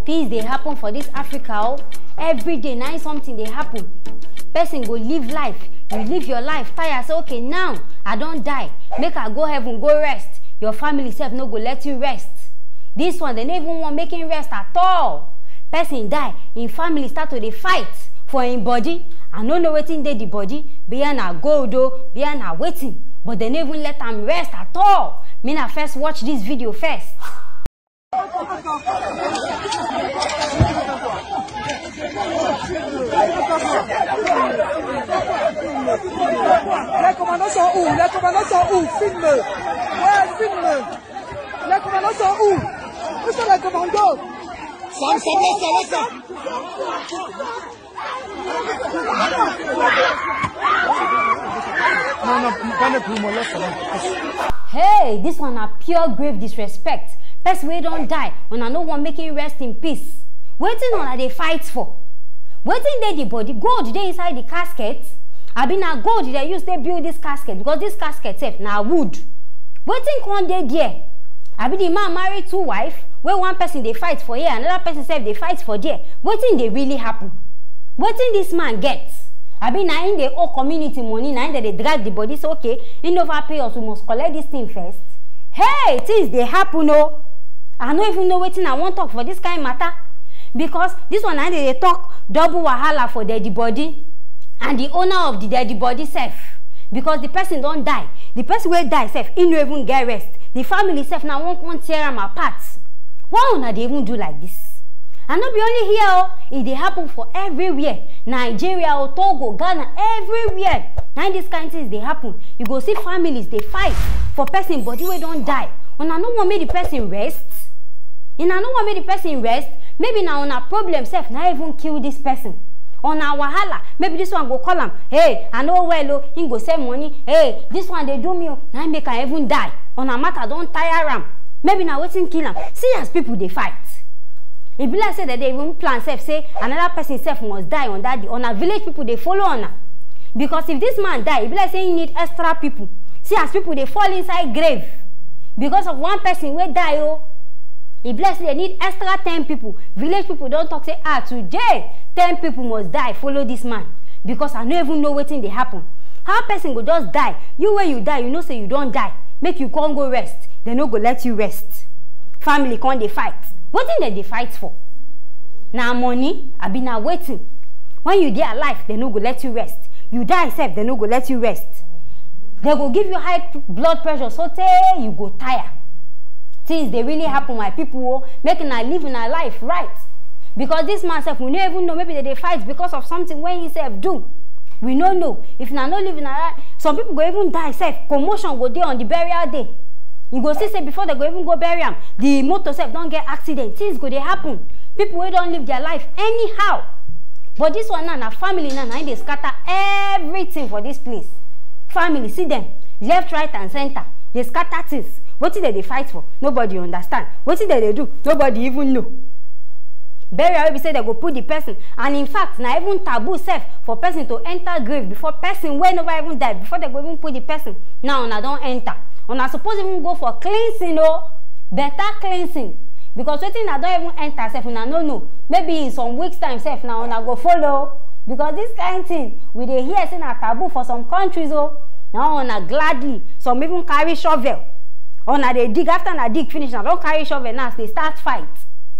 Things they happen for this Africa. Every day now something they happen. Person go live life. You live your life. Tire say okay now I don't die. Make I go heaven, go rest. Your family self no go let you rest. This one they never want making rest at all. Person die, in family start to dey fight for him body. I no know wetin dey the body. Behind a gold though, behind a waiting. But they never let them rest at all. Me na first watch this video first. Les commandants sont où? Les commandants sont où? Filme! Ouais, filme! Les commandants sont où? Où sont les commandants? Hey, this one a pure grave disrespect. Person wey don't die, when I no one making rest in peace. Waiting on they fight for. Waiting there the body, gold they inside the casket. I been a gold they use they build this casket because this casket safe now wood. Waiting one day there. I be the man married 2 wives, where one person they fight for here, another person said they fight for there. Waiting they really happen. Waiting this man gets. I be now in the whole community money, now they drag the body, so okay, in over pay us, we must collect this thing first. Hey, things they happen, no. I don't even know what I want to talk for this kind of matter. Because this one, they talk double wahala for dead body and the owner of the dead body self. Because the person don't die. The person will die self, he no even get rest. The family self now won't tear them apart. Why would they even do like this? And not be only here, it they happen for everywhere. Nigeria, Togo, Ghana, everywhere. Now this kind of things they happen. You go see families, they fight for person body where don't die. And I no want make the person rest. And I no want make the person rest. Maybe now on a problem self, not even kill this person. On a wahala, maybe this one go call him. Hey, I know well, he go send money. Hey, this one they do me. Now make I even die. On a matter don't tire him. Maybe now waiting kill him. See as people they fight. If be like say that they even plan self say another person self must die on that day. On a village people they follow on her. Because if this man die, it be like say he need extra people. See as people they fall inside grave. Because of one person will die, oh. It bless they need extra 10 people. Village people don't talk say today 10 people must die. Follow this man because I don't even know what thing they happen. How person go just die? You when you die, you know say you don't die. Make you can't go rest. They no go let you rest. Family can't they fight? What thing they fight for? Now money. I been now waiting. When you dey alive, they no go let you rest. You die self, they no go let you rest. They go give you high blood pressure, so you go tire. Things they really happen, my people, making I live in a life right. Because this man self, we don't even know, maybe they fight because of something when he self do. We don't know. If na not living a life, some people go even die self. Commotion go there on the burial day. You go see say before they go even go bury him, the motor self don't get accident. Things go they happen. People who don't live their life anyhow. But this one now, family now, they scatter everything for this place. Family, see them, left, right, and center. They scatter things. What did they fight for? Nobody understand. What did they do? Nobody even know. Burial, we say they go put the person. And in fact, now even taboo self for person to enter grave before person when never even die, before they go even put the person. Now, I don't enter. And I suppose even go for cleansing, oh, better cleansing. Because waiting I don't even enter self, and I don't know. Maybe in some weeks time self now I go follow. Because this kind of thing, we they hear saying a taboo for some countries, oh. Now on a gladly, some even carry shovel. On they dig after I dig finish, I don't carry shovel now, they start fight.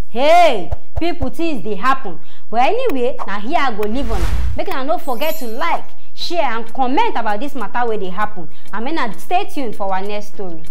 Hey, people things they happen. But anyway, now here I go live on. Make I not forget to like, share, and comment about this matter where they happen. I mean, stay tuned for our next story.